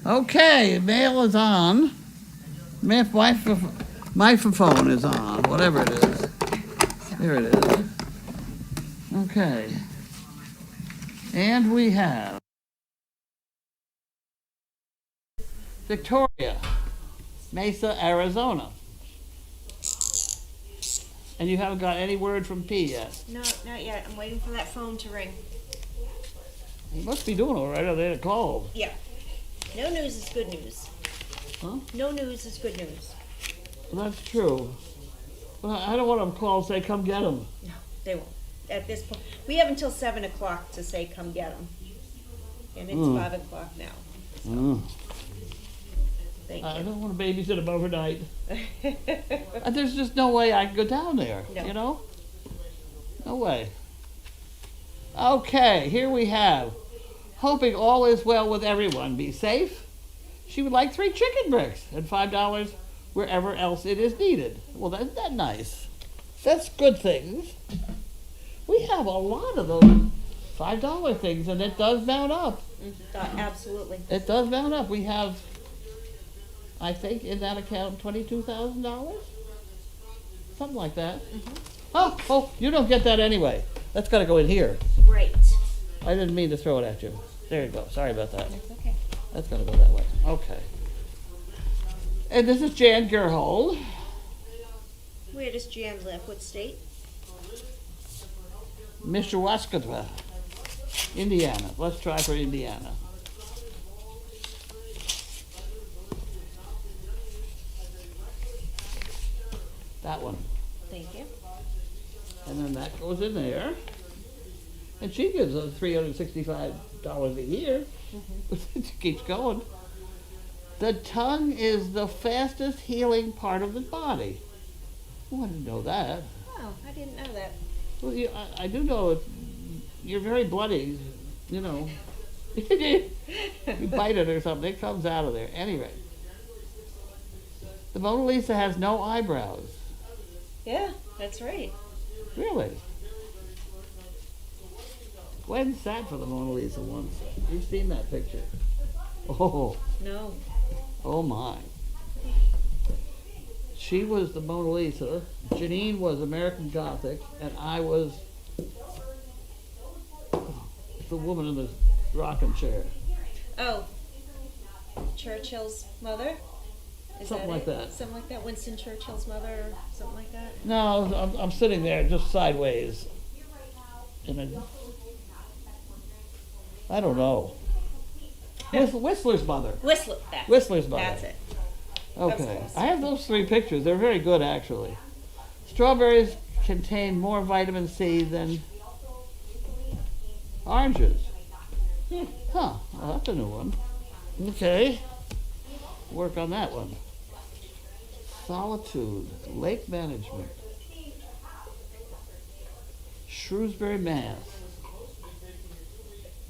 Okay, mail is on. Microphone is on, whatever it is. Here it is. Okay. And we have Victoria, Mesa, Arizona. And you haven't got any word from P yet? No, not yet. I'm waiting for that phone to ring. You must be doing all right. Are they called? Yeah. No news is good news. Huh? No news is good news. Well, that's true. But I don't want them called and say, come get them. No, they won't. At this point, we have until 7 o'clock to say, come get them. And it's 5 o'clock now. So. Thank I you. don't want to babysit them overnight. There's just no way I can go down there, No. you know? No way. Okay, here we have, hoping all is well with everyone. Be safe. She would like 3 chicken bricks and $5 wherever else it is needed. Well, that's that nice. That's good things. We have a lot of those $5 things, and it does mount up. Absolutely. It does mount up. We have, I think, in that account, $22,000? Something like that. Oh, you don't get that anyway. That's got to go in here. Right. I didn't mean to throw it at you. There you go. Sorry about that. That's okay. That's got to go that way. Okay. And this is Jan Gerhold. Where does Jan live? What state? Mishawashkatwa, Indiana. Let's try for Indiana. That one. Thank you. And then that goes in there. And she gives us $365 a year. It keeps going. The tongue is the fastest healing part of the body. Oh, I didn't know that. Oh, I didn't know that. Well, I do know if you're very bloody, you know. You bite it or something, it comes out of there. Anyway. The Mona Lisa has no eyebrows. Yeah, that's right. Really? Gwen sat for the Mona Lisa once. You've seen that picture. Oh. No. Oh my. She was the Mona Lisa, Janine was American Gothic, and I was the woman in the rocking chair. Oh. Churchill's mother? Is Something like that. Something like that? Winston Churchill's mother or something like that? No, I'm sitting there just sideways. I don't know. Whistler's mother. Whistler's mother. That's it. Okay. I have those 3 pictures. They're very good, actually. Strawberries contain more vitamin C than oranges. Huh. Well, that's a new one. Okay. Work on that one. Solitude. Lake management. Shrewsbury, Mass.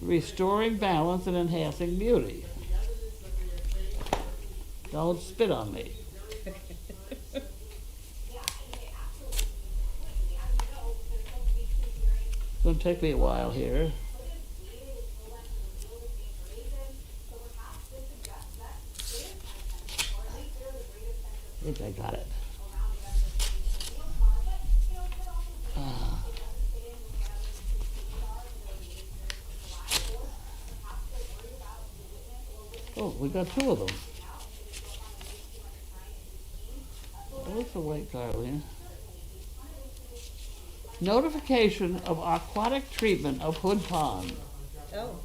Restoring balance and enhancing beauty. Don't spit on me. It's going to take me a while here. I think I got it. Oh, we got 2 of them. What's the weight, Carlene? Notification of aquatic treatment of Hood Pond. Oh.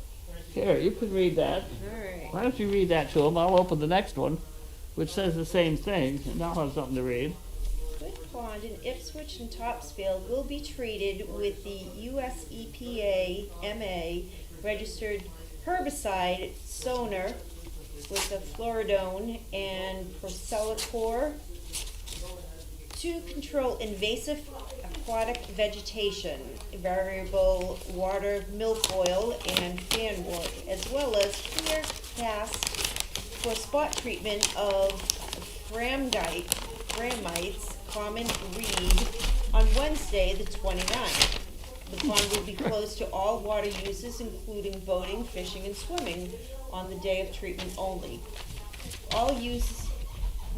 Here, you can read that. All right. Why don't you read that to them? I'll open the next one, which says the same thing, and I'll have something to read. Hood Pond in Ipswich and Topsfield will be treated with the US EPA MA registered herbicide Sonar with the fluoridone and Procellacor to control invasive aquatic vegetation, variable water milfoil and fanwort, as well as clear cast for spot treatment of framites, common reed, on Wednesday the 29th. The pond will be closed to all water uses, including boating, fishing, and swimming, on the day of treatment only. All use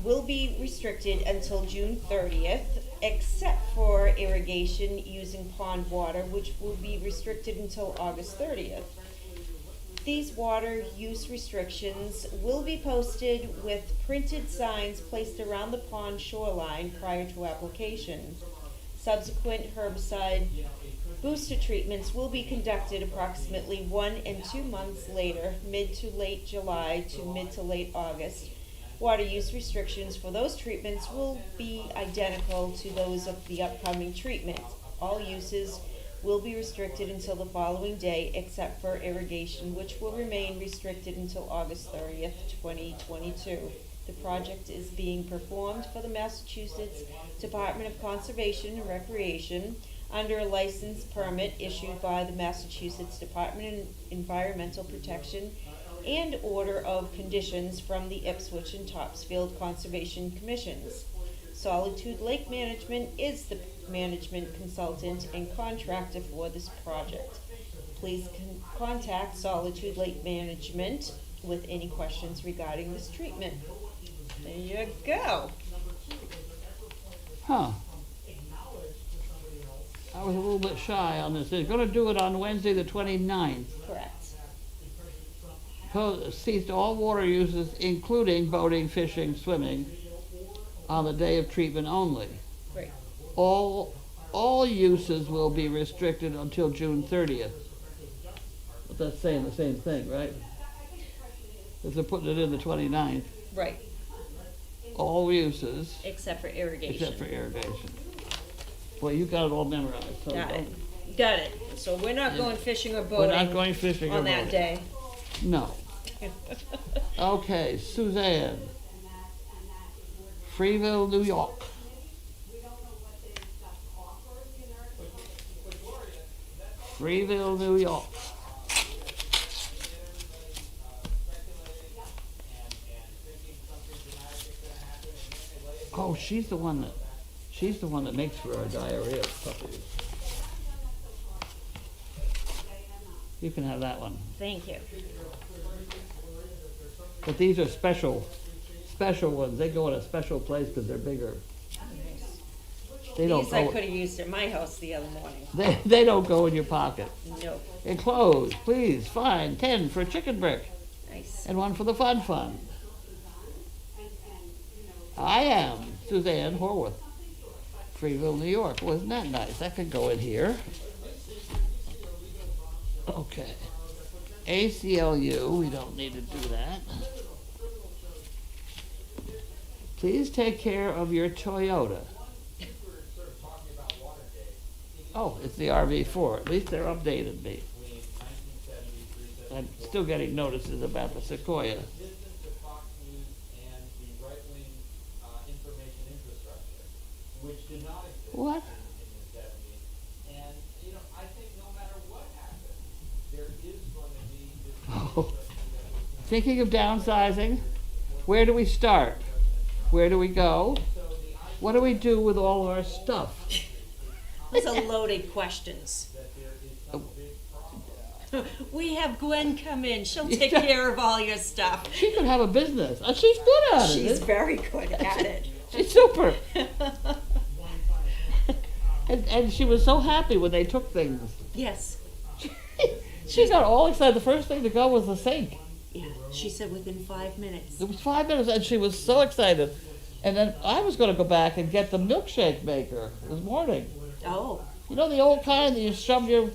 will be restricted until June 30th, except for irrigation using pond water, which will be restricted until August 30th. These water use restrictions will be posted with printed signs placed around the pond shoreline prior to application. Subsequent herbicide booster treatments will be conducted approximately 1 and 2 months later, mid to late July to mid to late August. Water use restrictions for those treatments will be identical to those of the upcoming treatment. All uses will be restricted until the following day, except for irrigation, which will remain restricted until August 30th, 2022. The project is being performed for the Massachusetts Department of Conservation and Recreation under a license permit issued by the Massachusetts Department of Environmental Protection and order of conditions from the Ipswich and Topsfield Conservation Commissions. Solitude Lake Management is the management consultant and contractor for this project. Please contact Solitude Lake Management with any questions regarding this treatment. There you go. Huh. I was a little bit shy on this. They're gonna do it on Wednesday, the 29th. Correct. Ceased all water uses, including boating, fishing, swimming, on the day of treatment only. Right. All uses will be restricted until June 30th. But that's saying the same thing, right? If they're putting it in the 29th. Right. All uses, Except for irrigation. except for irrigation. Well, you got it all memorized. So Got don't- it. Got it. So we're not going fishing or We're boating not going fishing or on that boating. day. No. Okay, Suzanne. Freeville, New York. Freeville, New York. Oh, she's the one that makes for our diarrhea puppies. You can have that one. Thank you. But these are special ones. They go in a special place because they're bigger. They don't These I go. could have used at my house the other morning. They don't go in your pocket. No. Enclosed, please. Fine. 10 for a chicken brick Nice. and 1 for the fun fund. I am Suzanne Horwath, Freeville, New York. Wasn't that nice? That could go in here. Okay. ACLU, we don't need to do that. Please take care of your Toyota. Oh, it's the RV4. At least they're updated me. I'm still getting notices about the Sequoia. What? Oh. Thinking of downsizing? Where do we start? Where do we go? What do we do with all our stuff? Those are loaded questions. We have Gwen come in. She'll take care of all your stuff. She could have a business. She's good at it. She's very good at it. She's super. And she was so happy when they took things. Yes. She got all excited. The first thing to go was the sink. Yeah. She said within 5 minutes. It was 5 minutes, and she was so excited. And then I was going to go back and get the milkshake maker this morning. Oh. You know the old kind that you shove your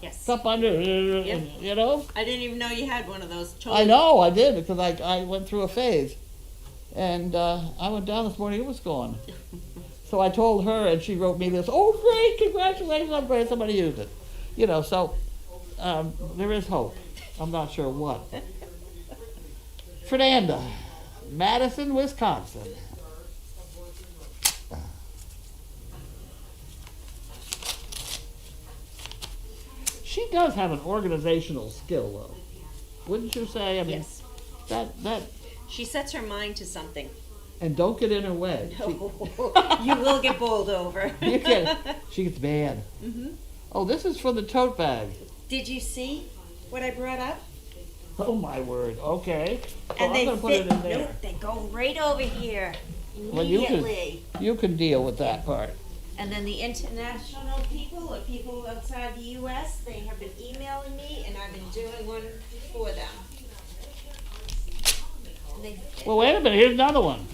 Yes. cup under, you know? I didn't even know you had one of those. I know, I did, because I went through a phase. And I went down this morning, it was gone. So I told her, and she wrote me this, oh, great, congratulations, I'm glad somebody used it. You know, so there is hope. I'm not sure what. Fernanda, Madison, Wisconsin. She does have an organizational skill, though. Wouldn't you say? I mean, Yes. that, She sets her mind to something. and don't get in her way. You will get bowled over. She gets mad. Mm-hmm. Oh, this is for the tote bag. Did you see what I brought up? Oh my word. Okay. So And I'm they gonna put fit. it in there. Nope, they go right over here Well, immediately. you can deal with that part. And then the international people or people outside the U.S., they have been emailing me, and I've been doing one for them. And they fit. Well, wait a minute. Here's another one.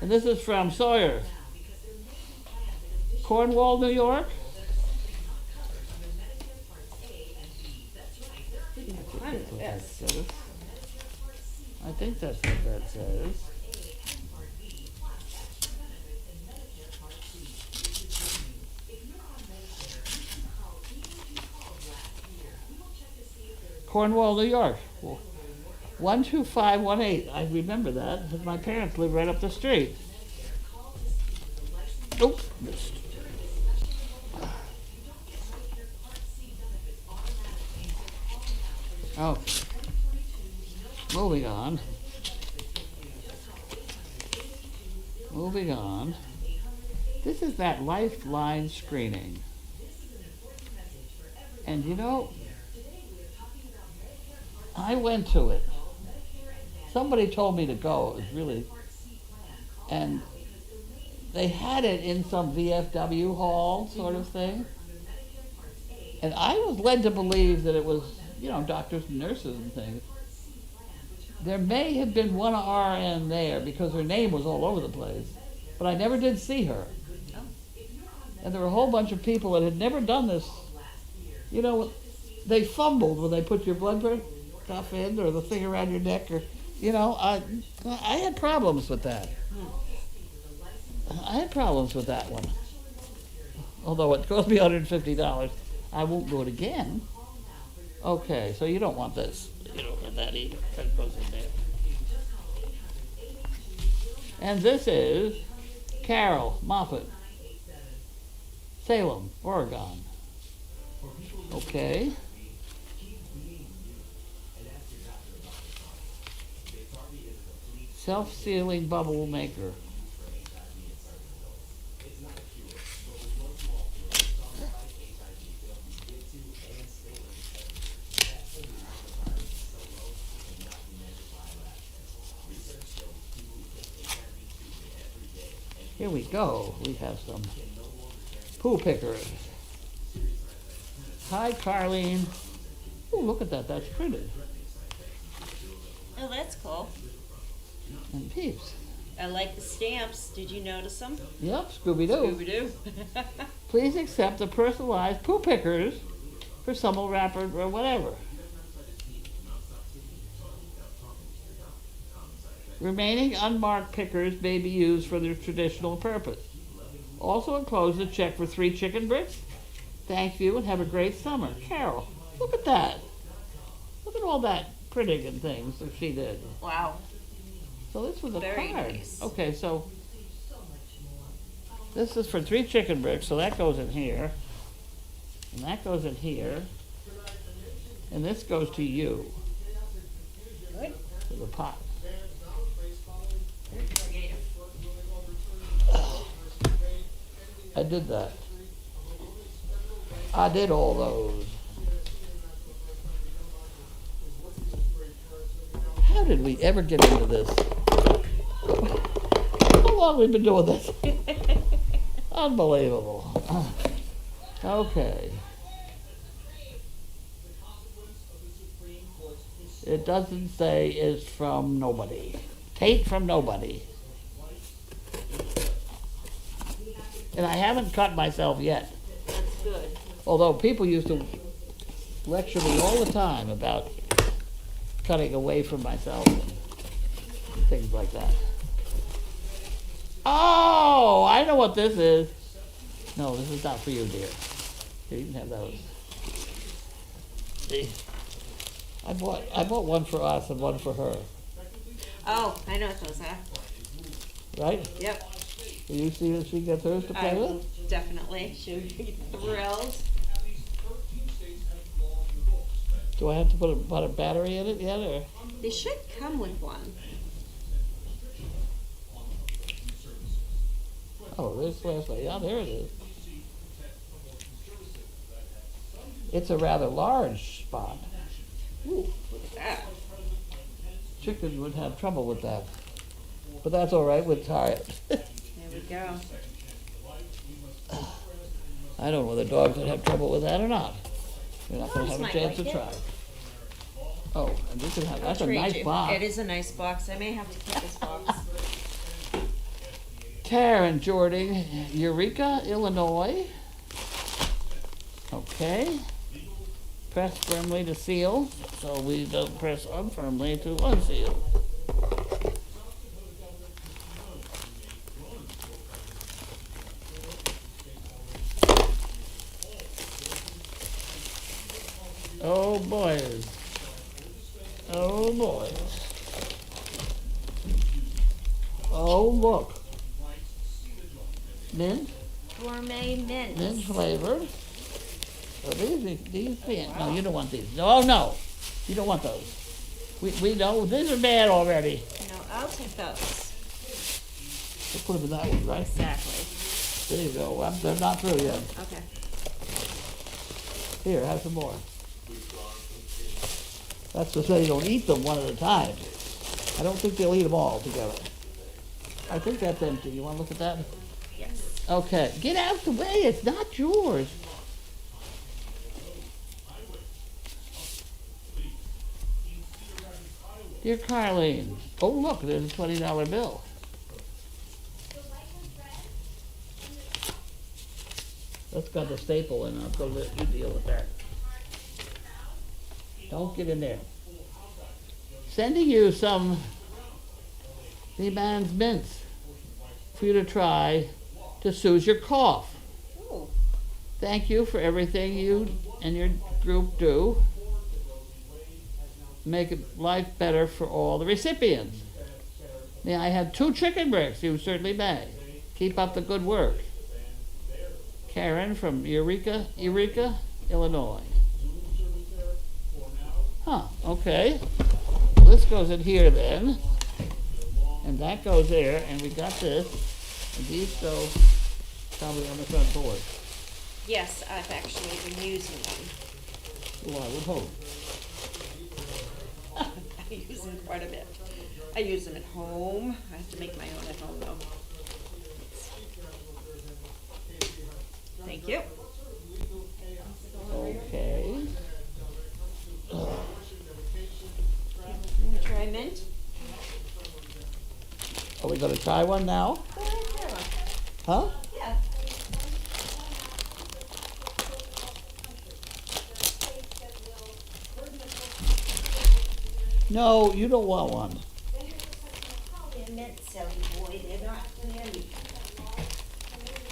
And this is from Sawyer. Cornwall, New York. Fun with this. I think that's what that says. Cornwall, New York. 12518. I remember that because my parents live right up the street. Nope. Missed. Oh. Moving on. Moving on. This is that Lifeline screening. And you know, I went to it. Somebody told me to go. It was really, and they had it in some VFW hall sort of thing. And I was led to believe that it was, you know, doctors and nurses and things. There may have been one RN there because her name was all over the place, but I never did see her. And there were a whole bunch of people that had never done this. You know, they fumbled when they put your blood pressure stuff in or the thing around your neck, or, you know, I had problems with that. I had problems with that one. Although it cost me $150, I won't do it again. Okay, so you don't want this. You don't want that either. That goes in there. And this is Carol Moffat, Salem, Oregon. Okay. Self-sealing bubble maker. Here we go. We have some poo pickers. Hi, Carlene. Oh, look at that. That's printed. Oh, that's cool. And peeps. I like the stamps. Did you notice them? Yep, Scooby-Doo. Scooby-Doo. Please accept the personalized poo pickers for Summer wrapper or whatever. Remaining unmarked pickers may be used for their traditional purpose. Also enclosed a check for 3 chicken bricks. Thank you and have a great summer. Carol, look at that. Look at all that printing and things that she did. Wow. So this was a Very card. nice. Okay, so this is for 3 chicken bricks, so that goes in here. And that goes in here. And this goes to you. Good. To the pot. Very creative. I did that. I did all those. How did we ever get into this? How long have we been doing this? Unbelievable. Okay. It doesn't say it's from nobody. Tate from nobody. And I haven't cut myself yet. That's good. Although people used to lecture me all the time about cutting away from myself and things like that. Oh, I know what this is. No, this is not for you, dear. Here, you can have those. See? I bought one for us and one for her. Oh, I know what those are. Right? Yep. Will you see that she gets hers to play I with? will definitely. She'll be thrilled. Do I have to put a battery in it yet, or? They should come with one. Oh, there's flashlight. Yeah, there it is. It's a rather large spot. Ooh, look at that. Chickens would have trouble with that. But that's all right, we'll try it. There we go. I don't know whether dogs would have trouble with that or not. You're not going to Dogs have a might chance to like it. try. Oh, and this is I'll that's a trade nice you. box. It is a nice box. I may have to keep this box. Karen Jordan, Eureka, Illinois. Okay. Press firmly to seal, so we don't press unfirmly to unseal. Oh boys. Oh boys. Oh look. Mint. Gourmet mint. Mint flavored. So these no, you don't want these. Oh no, you don't want those. We know these are bad already. No, I'll take those. We'll put them in that one, right? Exactly. There you go. They're not through yet. Okay. Here, have some more. That's to say you don't eat them one at a time. I don't think they'll eat them all together. I think that's empty. You want to look at that? Yes. Okay. Get out the way. It's not yours. Dear Carlene. Oh, look, there's a $20 bill. That's got the staple in it, so let you deal with that. Don't get in there. Sending you some The Man's Mints for you to try to soothe your cough. Ooh. Thank you for everything you and your group do. Make life better for all the recipients. May I have 2 chicken bricks? You certainly may. Keep up the good work. Karen from Eureka, Illinois. Huh, okay. This goes in here then. And that goes there, and we got this. And these go probably on the front porch. Yes, I've actually been using them. Well, I would hope. I use them quite a bit. I use them at home. I have to make my own at home though. Thank you. Okay. Want to try mint? Are we going to try one now? Go ahead, try one. Huh? Yeah. No, you don't want one. They're mint, silly boy. They're not candy.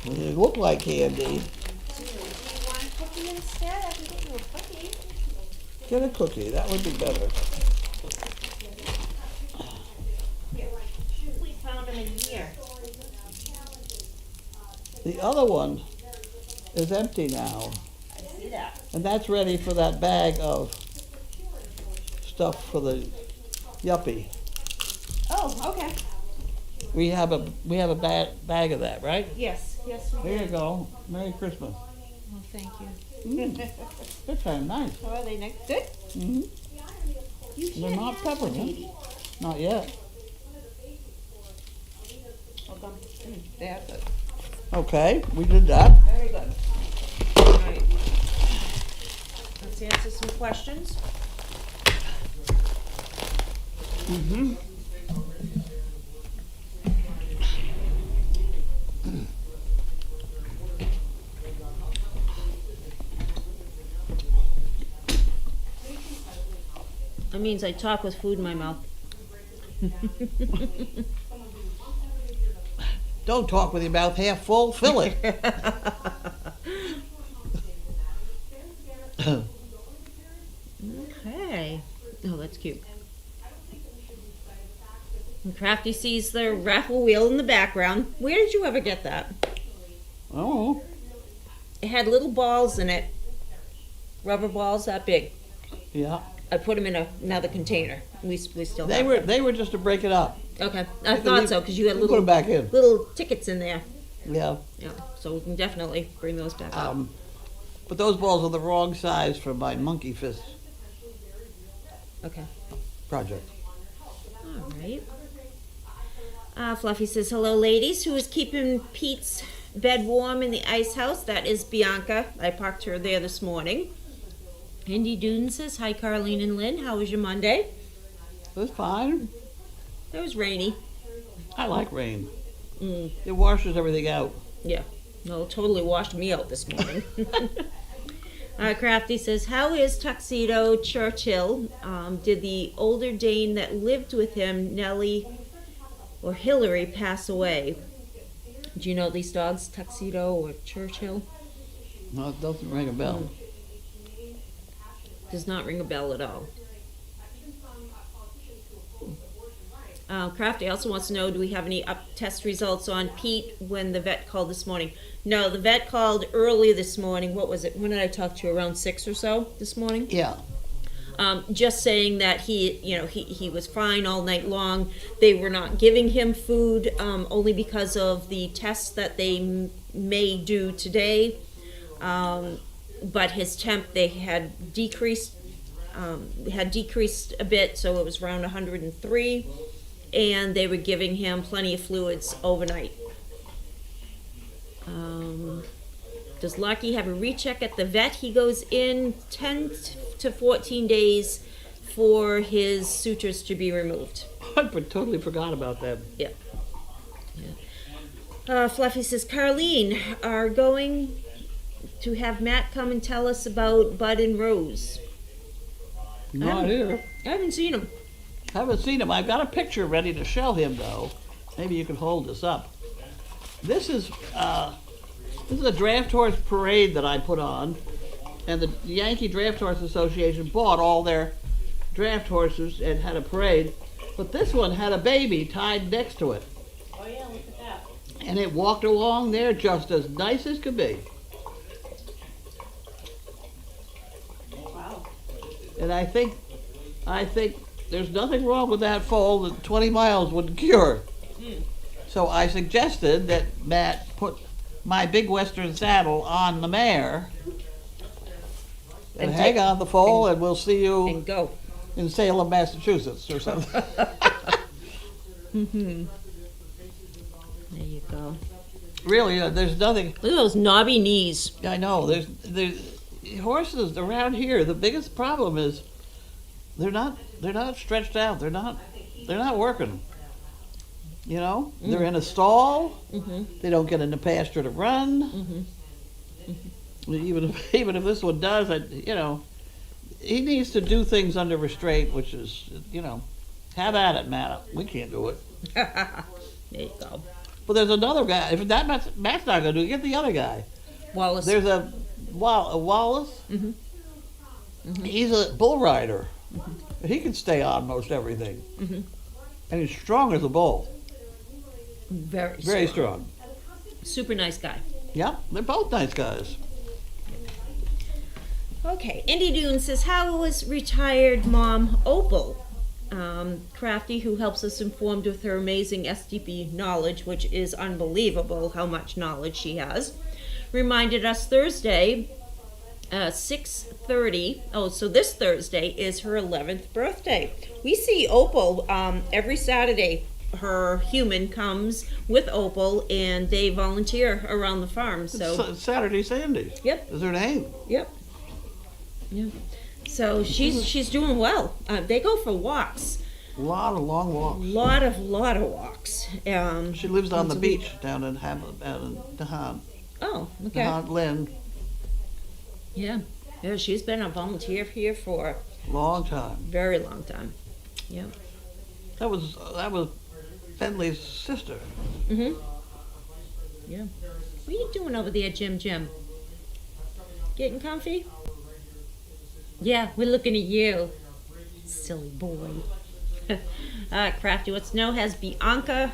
They look like candy. Do you want a cookie instead? I can get you a cookie. Get a cookie. That would be better. We found them in here. The other one is empty now. I see that. And that's ready for that bag of stuff for the yuppie. Oh, okay. We have a bag of that, right? Yes, yes, we There did. you go. Merry Christmas. Well, thank you. They're kind of nice. Oh, are they nice? Good? Mm-hmm. You They're can't not have peppermint. one, Edie. Not yet. Welcome. They are good. Okay, we did that. Very good. All right. Let's answer some questions. Mm-hmm. That means I talk with food in my mouth. Don't talk with your mouth half full. Fill it. Okay. Oh, that's cute. And Crafty sees the raffle wheel in the background. Where did you ever get that? Oh, It had little balls in it. Rubber balls that big. yeah. I put them in another container. We still They have were them. they were just to break it up. Okay. I thought so because you had We put them back in. little tickets in there. Yeah. Yeah. So we can definitely bring those back up. But those balls are the wrong size for my monkey fist Okay. project. All right. Fluffy says, hello, ladies. Who is keeping Pete's bed warm in the ice house? That is Bianca. I parked her there this morning. Indy Dune says, hi, Carlene and Lynn. How was your Monday? It was fine. It was rainy. I like rain. Mm, It washes everything out. yeah. No, it totally washed me out this morning. Crafty says, how is Tuxedo Churchill? Did the older Dane that lived with him, Nellie or Hillary, pass away? Do you know these dogs, Tuxedo or Churchill? No, it doesn't ring a bell. Does not ring a bell at all. Crafty also wants to know, do we have any test results on Pete when the vet called this morning? No, the vet called early this morning. What was it? When did I talk to you? Around 6 or so this morning? Yeah. Just saying that he was fine all night long. They were not giving him food only because of the tests that they may do today. But his temp, they had decreased a bit, so it was around 103, and they were giving him plenty of fluids overnight. Does Lucky have a recheck at the vet? He goes in 10 to 14 days for his sutures to be removed. I totally forgot about that. Yeah. Fluffy says, Carlene, are going to have Matt come and tell us about Bud and Rose. No idea. I haven't seen him. Haven't seen him. I've got a picture ready to show him, though. Maybe you can hold this up. This is a draft horse parade that I put on, and the Yankee Draft Horse Association bought all their draft horses and had a parade. But this one had a baby tied next to it. Oh yeah, look at that. And it walked along there just as nice as could be. Wow. And I think there's nothing wrong with that foal that 20 miles would cure. So I suggested that Matt put my big Western saddle on the mare and hang on the foal, and we'll see you And go. in Salem, Massachusetts, or something. There you go. Really, there's nothing. Look at those knobby knees. I know. There's horses around here. The biggest problem is they're not stretched out. They're not working. You know, they're in a stall. They don't get in the pasture to run. Even if this one does, he needs to do things under restraint, which is, have at it, Matt. We can't do it. There you go. But there's another guy. If that Matt's not going to do it, get the other guy. Wallace. There's a Wallace. He's a bull rider. He can stay on most everything. And he's strong as a bull. Very strong. Super nice guy. Yeah, they're both nice guys. Okay, Indy Dune says, how was retired mom Opal? Crafty, who helps us informed with her amazing SDP knowledge, which is unbelievable how much knowledge she has, reminded us Thursday, 6:30. Oh, so this Thursday is her 11th birthday. We see Opal every Saturday. Her human comes with Opal, and they volunteer around the farm. So It's Saturday Sandy's. Yep. Is her name? Yep. Yeah. So she's doing well. They go for walks. A lot of long walks. Lot of walks. She lives on once the a week. beach down in Dahan. Oh, okay. Dahan, Lynn. Yeah. Yeah, she's been a volunteer here for Long time. a very long time. Yeah. That was Bentley's sister. Yeah. What are you doing over there, Jim? Getting comfy? Yeah, we're looking at you. Silly boy. Crafty wants to know, has Bianca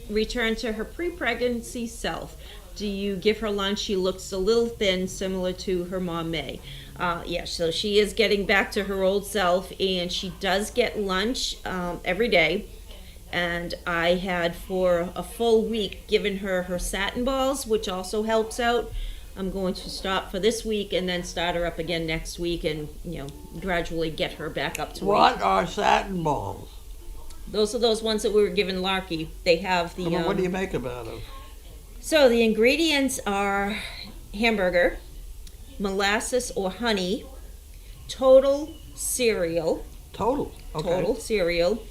returned to her pre-pregnancy self? Do you give her lunch? She looks a little thin, similar to her mom May. Yeah, so she is getting back to her old self, and she does get lunch every day. And I had, for a full week, given her satin balls, which also helps out. I'm going to stop for this week and then start her up again next week and, gradually get her back up to weight. What are satin balls? Those are those ones that we were giving Larky. They have the... What do you make about them? So the ingredients are hamburger, molasses or honey, total cereal. Total? Okay. Total cereal.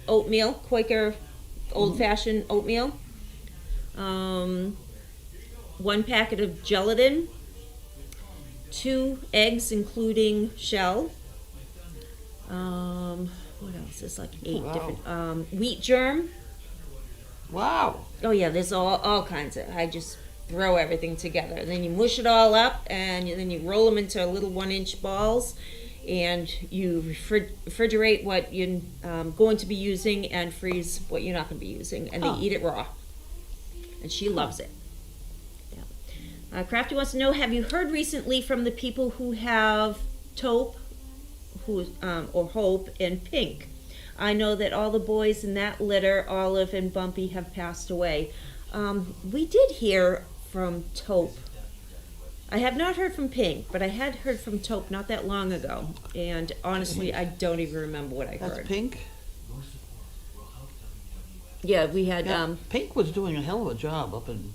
Oatmeal, Quaker old-fashioned oatmeal. 1 packet of gelatin. 2 eggs, including shell. What else? There's like 8 different. Wheat germ. Wow. Oh yeah, there's all kinds of. I just throw everything together, and then you mush it all up, and then you roll them into little 1-inch balls, and you refrigerate what you're going to be using, and freeze what you're not going to be using, and they eat it raw. And she loves it. Yeah. Crafty wants to know: have you heard recently from the people who have taupe, or hope, and pink? I know that all the boys in that litter, Olive and Bumpy, have passed away. We did hear from taupe. I have not heard from pink, but I had heard from taupe not that long ago. And honestly, I don't even remember what I heard. That's pink? Yeah, we had... Pink was doing a hell of a job up in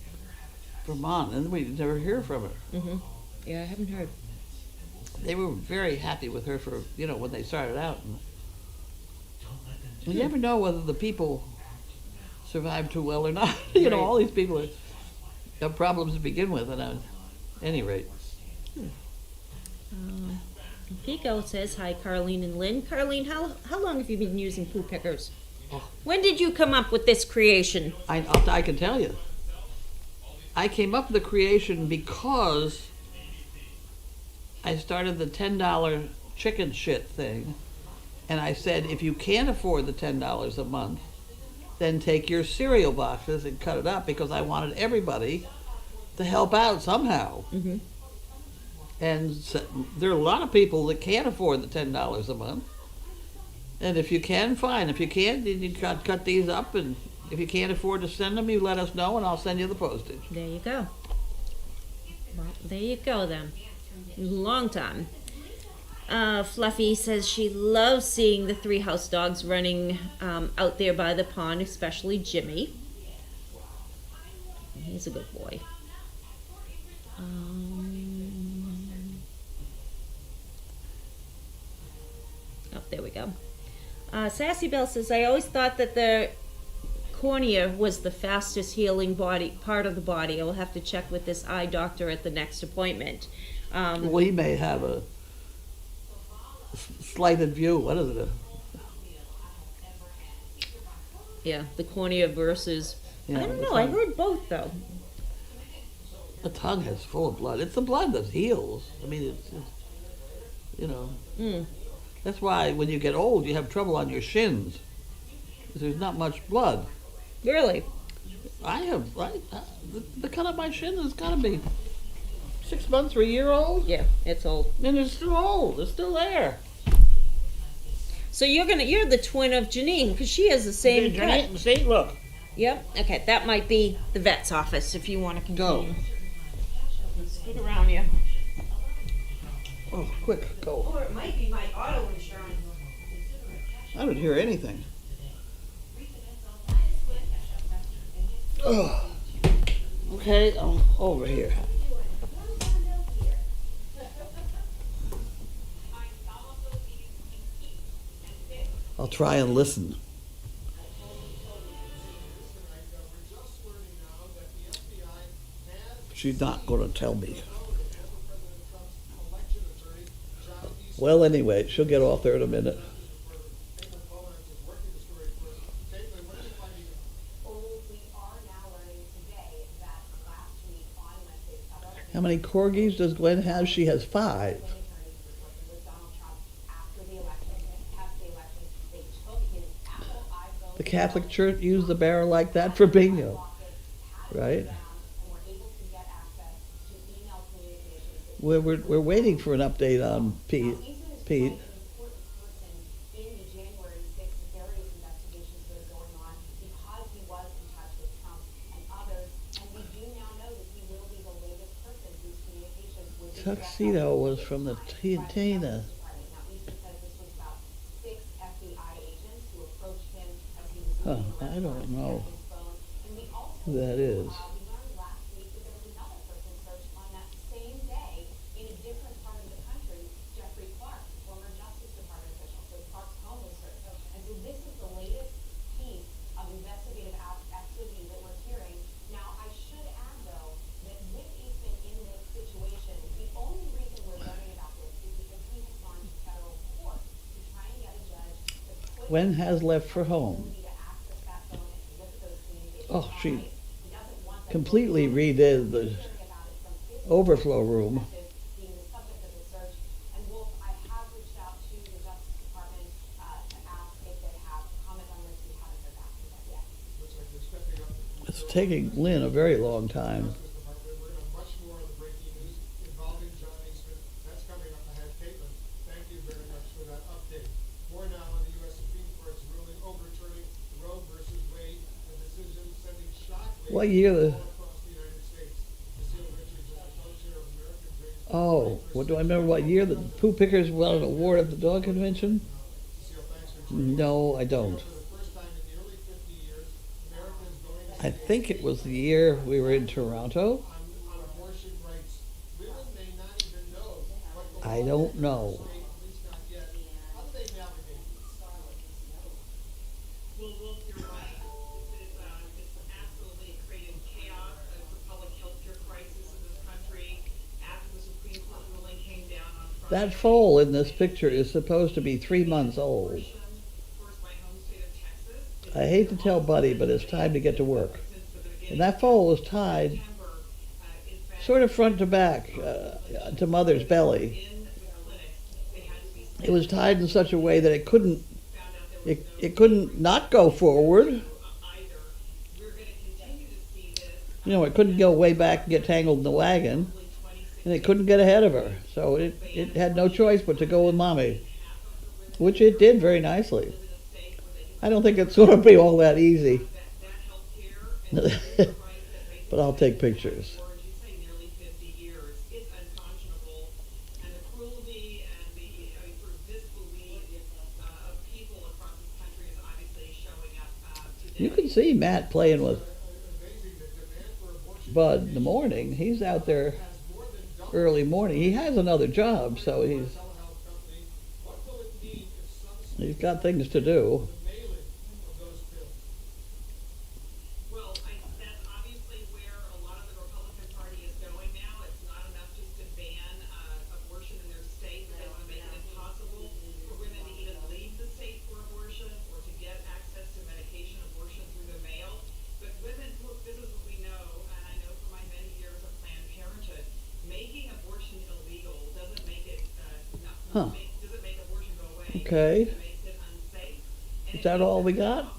Vermont, and we never hear from her. Mm-hmm. Yeah, I haven't heard. They were very happy with her for, when they started out. You never know whether the people survive too well or not. Right. All these people have problems to begin with, and at any rate. Pico says, hi, Carlene and Lynn. Carlene, how long have you been using poo pickers? Oh. When did you come up with this creation? I can tell you. I came up with the creation because I started the $10 chicken shit thing. And I said, if you can't afford the $10 a month, then take your cereal boxes and cut it up, because I wanted everybody to help out somehow. Mm-hmm. And so, there are a lot of people that can't afford the $10 a month. And if you can, fine. If you can't, then you cut these up. And if you can't afford to send them, you let us know, and I'll send you the postage. There you go. Well, there you go then. Long time. Fluffy says she loves seeing the 3 house dogs running out there by the pond, especially Jimmy. He's a good boy. Oh, there we go. Sassy Bell says, I always thought that the cornea was the fastest healing part of the body. I'll have to check with this eye doctor at the next appointment. Well, he may have a slighted view. What is it? Yeah, the cornea versus... Yeah, I don't know. I heard both, though. The tongue is full of blood. It's the blood that heals. I mean, That's why when you get old, you have trouble on your shins. 'Cause there's not much blood. Really? The cut on my shin has got to be 6 months or a year old. Yeah, it's old. And it's still old. It's still there. So you're the twin of Janine, because she has the same cut. See, look. Yep. Okay, that might be the vet's office if you want to continue. Go. Scoot around you. Oh, quick, go. Or it might be my auto insurance. I don't hear anything. Oh. Okay, I'm over here. I'll try and listen. She's not going to tell me. Well, anyway, she'll get off there in a minute. How many corgis does Gwen have? She has 5. The Catholic Church used the barrel like that for bingo, right? We're waiting for an update on Pete. tuxedo was from the Tina. Huh, I don't know who that is. When has left for home? Oh, she completely redid the overflow room. It's taking Lynn a very long time. What year the... Oh, what do I remember what year the poo pickers won an award at the dog convention? No, I don't. I think it was the year we were in Toronto. I don't know. That foal in this picture is supposed to be 3 months old. I hate to tell Buddy, but it's time to get to work. And that foal was tied sort of front to back to Mother's belly. It was tied in such a way that it couldn't not go forward. You know, it couldn't go way back and get tangled in the wagon. And it couldn't get ahead of her. So it had no choice but to go with Mommy, which it did very nicely. I don't think it's going to be all that easy. But I'll take pictures. You can see Matt playing with Bud in the morning. He's out there early morning. He has another job, so he's got things to do. Well, that's obviously where a lot of the Republican Party is going now. It's not enough just to ban abortion in their state. They want to make it impossible for women to even leave the state for abortion or to get access to medication abortion through the mail. But women, look, this is what we know, and I know from my many years of Planned Parenthood, making abortion illegal doesn't make it doesn't make abortion go away. Okay. It makes it unsafe. Is that all we got?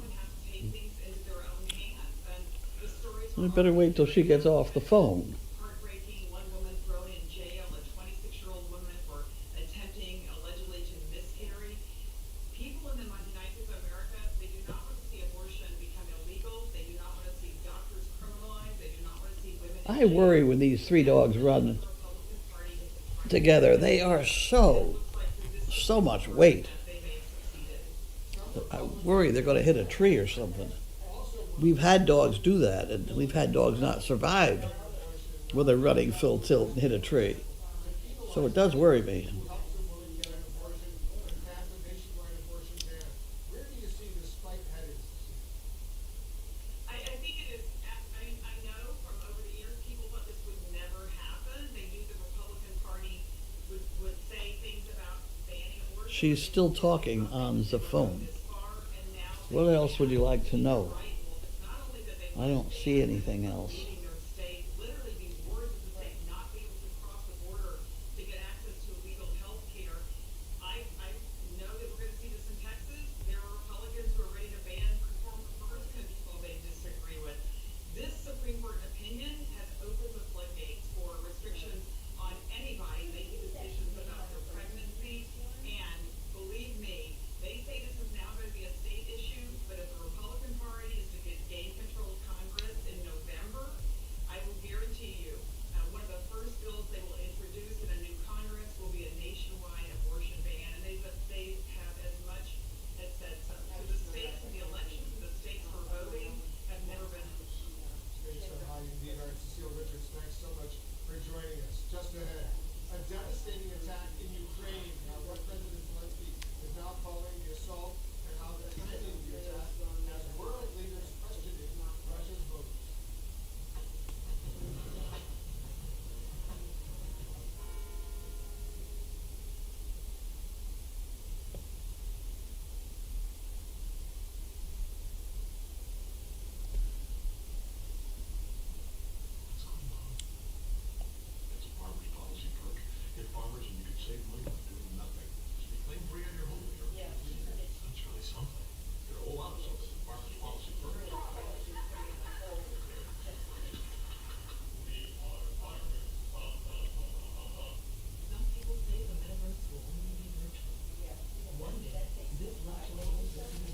We better wait till she gets off the phone. Heartbreaking. One woman thrown in jail, a 26-year-old woman for attempting allegedly to miscarry. People in the United States of America, they do not want to see abortion become illegal. They do not want to see doctors criminalized. They do not want to see women. I worry when these three dogs run together. They are so much weight. I worry they're going to hit a tree or something. We've had dogs do that, and we've had dogs not survive when they're running full tilt and hit a tree. So it does worry me. I think it is. I know from over the years, people thought this would never happen. They knew the Republican Party would say things about banning abortion. She's still talking on the phone. What else would you like to know? I don't see anything else.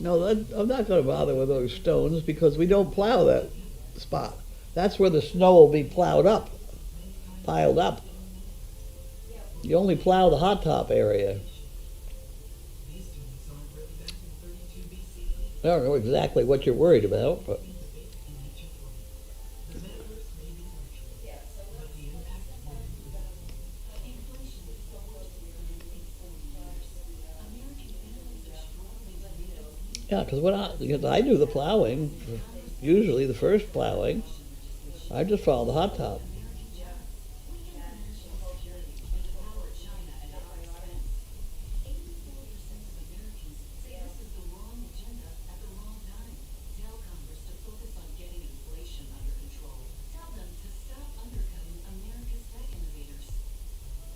No, I'm not gonna bother with those stones because we don't plow that spot. That's where the snow will be plowed up, piled up. You only plow the hot top area. I don't know exactly what you're worried about, but. Yeah, because I do the plowing, usually the first plowing. I just follow the hot top.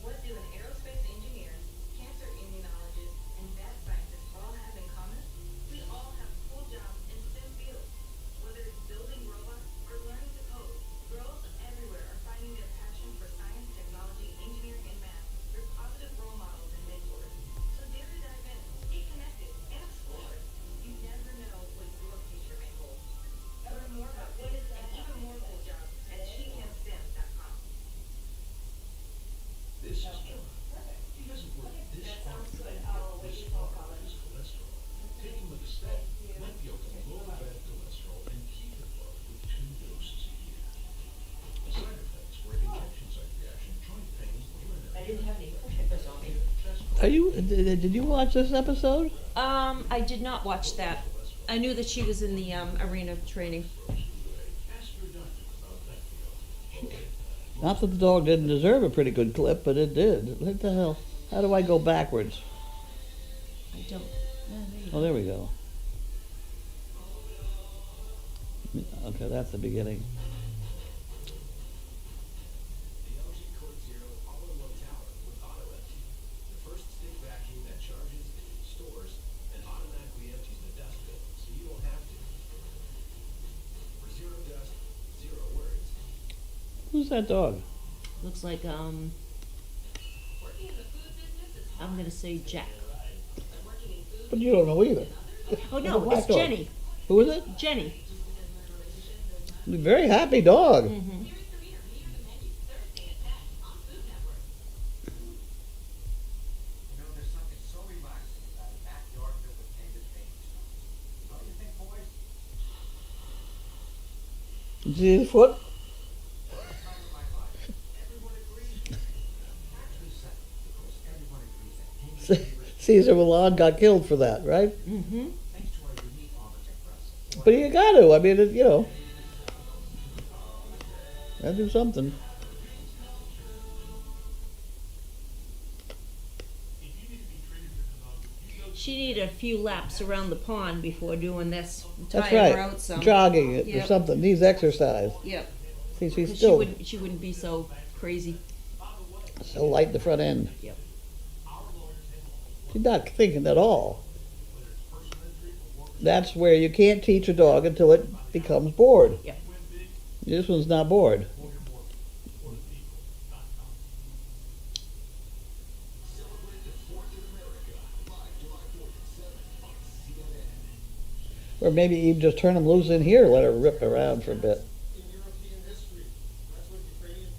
What do an aerospace engineer, cancer immunologist, and vet scientist all have in common? We all have cool jobs in STEM fields. Whether it's building robots or learning to code, girls everywhere are finding their passion for science, technology, engineering, and math through positive role models and mentors. So dare to dive in, get connected, and explore. You never know what your future may hold. Learn more about this and even more cool jobs at SheCanSTEM.com. This is John. He doesn't work this hard to get this far with his cholesterol. Taking Megastat might be able to lower bad cholesterol and keep it low with 2 doses a year. Side effects were injection site reaction, joint pain, urinary. I didn't have any pictures on me. Did you watch this episode? I did not watch that. I knew that she was in the arena training. Ask your doctor about that deal. Not that the dog didn't deserve a pretty good clip, but it did. What the hell? How do I go backwards? I don't. Oh, there we go. Okay, that's the beginning. The LG Cord Zero all-in-one tower with auto empty. The first stick vacuum that charges, stores, and automatically empties the dust bin, so you don't have to. For zero dust, zero worries. Who's that dog? Looks like Working in the food business is I'm gonna say Jack. working in food. But you don't know either. Oh It's a no, black it's dog. Jenny. Who is it? Jenny. Very happy dog. Here's the beer. Me and the Magic Thursday at 10 on Food Network. You know, there's something so relaxing about a backyard filled with candy paint. Don't you think, boys? Did you see his foot? Time of my life. Everyone agrees. Actually, second, because everyone agrees that candy Caesar Milan got killed for that, right? Mm-hmm. thanks to our unique almond compressor. But you got to. I mean, you know. Gotta do something. She needed a few laps around the pond before doing this. That's Tire her right. out some. Jogging it or Yep. something. Needs exercise. Yep. See, she's 'Cause still she wouldn't be so crazy. so light in the front end. Yep. She's not thinking at all. That's where you can't teach a dog until it becomes bored. Yep. This one's not bored. Or maybe even just turn them loose in here, let her rip around for a bit.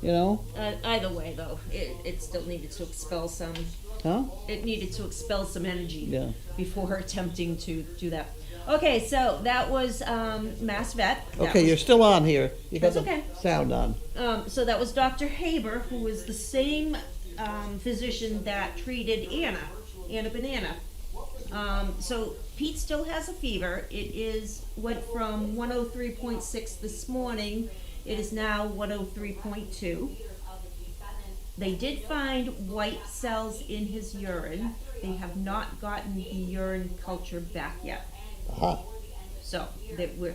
You know? Either way, though, it still needed to expel some. Huh? It needed to expel some energy Yeah. before attempting to do that. Okay, so that was Mass Vet. That Okay, was- you're still on here. You got That's the okay. sound on. So that was Dr. Haber, who was the same physician that treated Anna Banana. So Pete still has a fever. It went from 103.6 this morning. It is now 103.2. They did find white cells in his urine. They have not gotten the urine culture back yet. Aha. So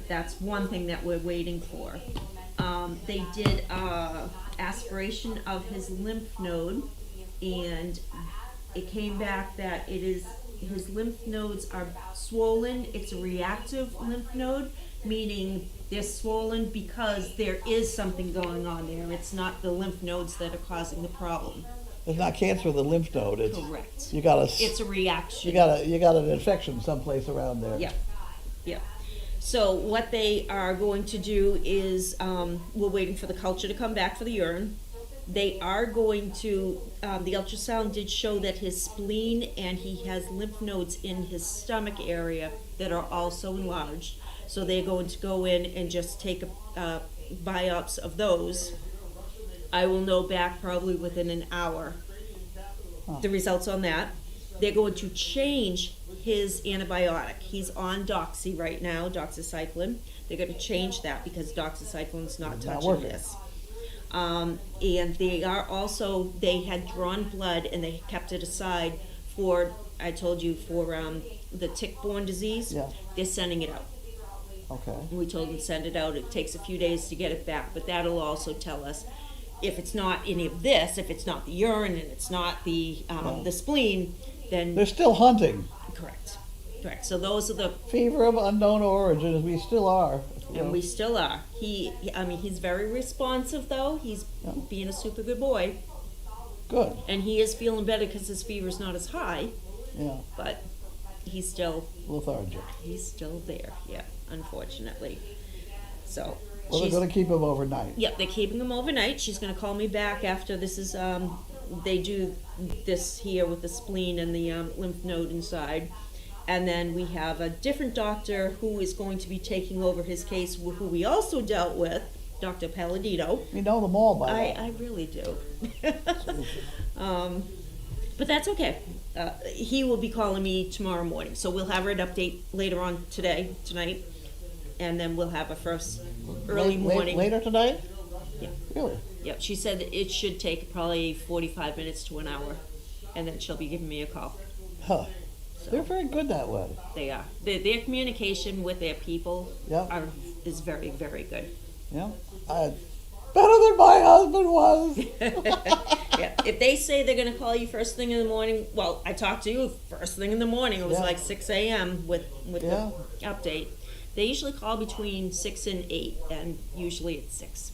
that's one thing that we're waiting for. They did aspiration of his lymph node, and it came back that his lymph nodes are swollen. It's a reactive lymph node, meaning they're swollen because there is something going on there. It's not the lymph nodes that are causing the problem. It's not cancer of the lymph node. It's Correct. you got It's a reaction. you got an infection someplace around there. Yeah. Yeah. So what they are going to do is, we're waiting for the culture to come back for the urine. They are going to, the ultrasound did show that his spleen and he has lymph nodes in his stomach area that are also enlarged. So they're going to go in and just take a biopsy of those. I will know back probably within an hour the results on that. They're going to change his antibiotic. He's on doxy right now, doxycycline. They're going to change that because doxycycline's not touching working. this. And they are also, they had drawn blood and they kept it aside for, I told you, for the tick-borne disease. Yeah. They're sending it out. Okay. And we told them to send it out. It takes a few days to get it back, but that'll also tell us if it's not any of this, if it's not the urine and it's not the spleen, then They're still hunting. correct. So those are the, Fever of unknown origin, as we still are. and we still are. I mean, he's very responsive though. He's Yeah. being a super good boy, Good, and he is feeling better because his fever's not as high, yeah, but he's still lethargic. there. Yeah, unfortunately. So. Well, they're she's- gonna keep him overnight. Yep, they're keeping him overnight. She's gonna call me back after this is, they do this here with the spleen and the lymph node inside. And then we have a different doctor who is going to be taking over his case, who we also dealt with, Dr. Palladino. We know them all by now. I really do. But that's okay. He will be calling me tomorrow morning, so we'll have an update later on tonight. And then we'll have a first early morning. Later tonight? Yeah. Really? Yep, she said that it should take probably 45 minutes to an hour, and then she'll be giving me a call. Huh. They're very good that way. They are. Their communication with their people Yeah. is very, very good. Yeah. Better than my husband was. Yeah. If they say they're going to call you first thing in the morning, well, I talked to you first thing in the morning. It was Yeah. like 6 a.m. with Yeah. the update. They usually call between 6 and 8, and usually it's 6.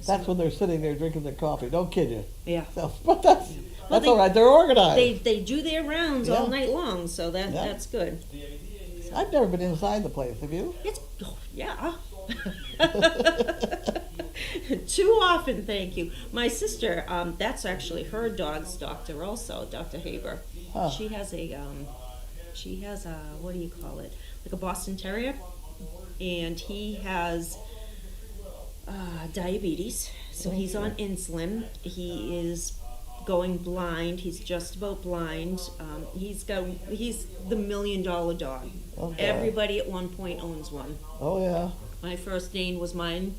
That's when they're sitting there drinking their coffee. Don't kid you. Yeah. So, but that's they- all right. They're organized. They do their rounds all Yeah. night long, so Yeah. that's good. I've never been inside the place. Have you? It's, yeah. Too often, thank you. My sister, that's actually her dog's doctor also, Dr. Haber. Huh. She has a, what do you call it? Like a Boston Terrier. And he has diabetes, so he's on insulin. He is going blind. He's just about blind. He's the $1 million dog. Okay. Everybody at one point owns one. Oh yeah. My first Dane was mine.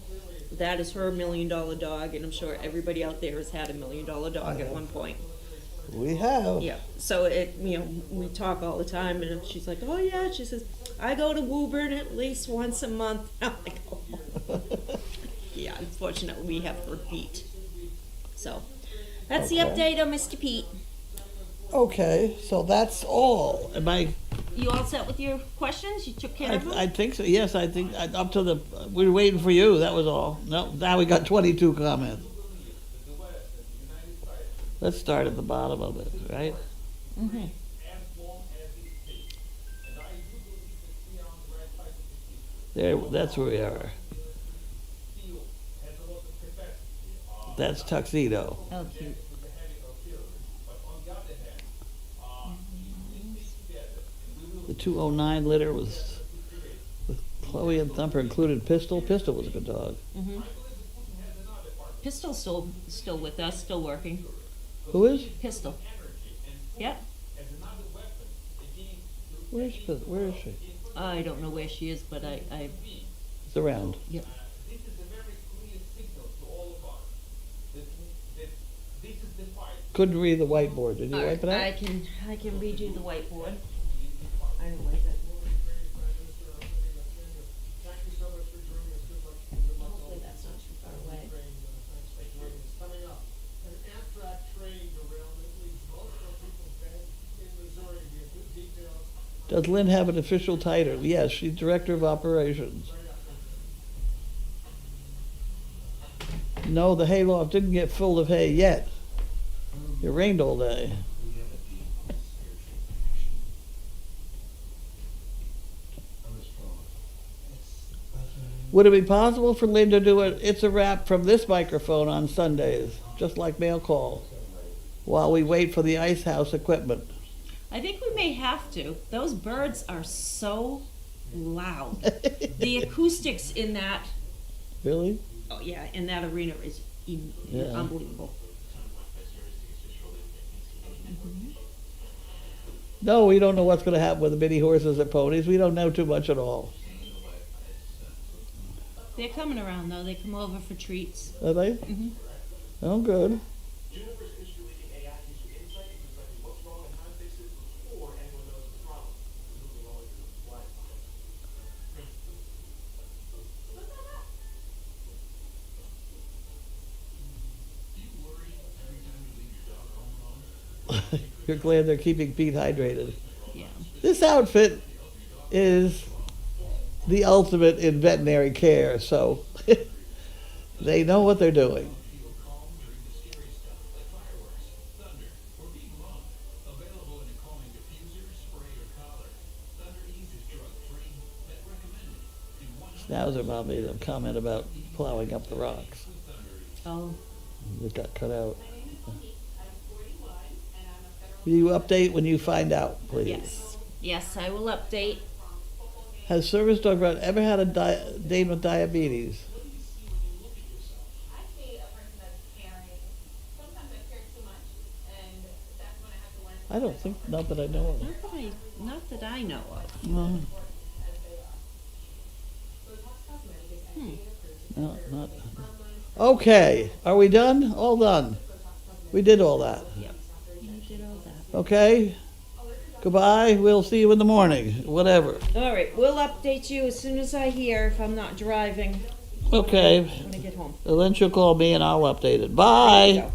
That is her $1 million dog, and I'm sure everybody out there has had a $1 million dog at one point. We have. Yeah. So we talk all the time, and she's like, "Oh yeah," she says, "I go to Woburn at least once a month." I'm like, "Oh." Yeah. Unfortunately, we have her beat. So that's the Okay. update on Mr. Pete. Okay, so that's all. Am I? You all set with your questions? You took care of them? I think so. Yes, I think up to the. We were waiting for you. That was all. No, now we got 22 comments. Let's start at the bottom of it, right? Mm-hmm. There. That's where we are. That's tuxedo. Oh, cute. The 209 litter was with Chloe and Thumper included Pistol. Pistol was a good dog. Mm-hmm. Pistol's still with us, still working. Who is? Pistol. Yep. Where is she? I don't know where she is, but I It's around. yep. Couldn't read the whiteboard. Did you All wipe right, it out? I can redo the whiteboard. I don't like it. Hopefully that's not too far away. Coming up, an Amtrak train derailment leaves multiple people dead in Missouri. We have good details. Does Lynn have an official title? Yes, she's director of operations. No, the hayloft didn't get full of hay yet. It rained all day. We have a deep spiritual connection. On this phone, Would it be possible for Lynn to do It's a Wrap from this microphone on Sundays, just like Mail Call, while we wait for the ice house equipment? I think we may have to. Those birds are so loud. The acoustics in that, Really? oh yeah, in that arena is Yeah. unbelievable. No, we don't know what's going to happen with the mini horses and ponies. We don't know too much at all. They're coming around though. They come over for treats. Are they? Mhm. Oh, good. Juniper's instrumenting AI gives you insight into exactly what's wrong and how to fix it before anyone knows the problem. Moving all the way to the blind spot. Do you worry every time you leave your dog home alone? You're glad they're keeping Pete hydrated. Yeah. This outfit is the ultimate in veterinary care, so they know what they're doing. Feel calm during the scary stuff like fireworks, thunder, or being alone. Available in a calming diffuser, spray, or collar. Thunder Ease is drug-free, vet recommended. In 100 Schnauzer mom made a comment about plowing up the rocks. Oh. It got cut out. My name is Monique. I'm 41 and I'm a federal. Will you update when you find out, please? Yes. Yes, I will update. Has Service Dog Run ever had a dame with diabetes? I see a person that's caring. Sometimes I care too much, and that's when I have to learn. I don't think, not that I know of. Not that I know of. No, Hmm. no, not. Okay, are we done? All done. We did all that. Yep. You did all that. Okay? Goodbye. We'll see you in the morning. Whatever. All right, we'll update you as soon as I hear if I'm not driving Okay. when I get home. Then she'll call me and I'll update it. There you Bye. go.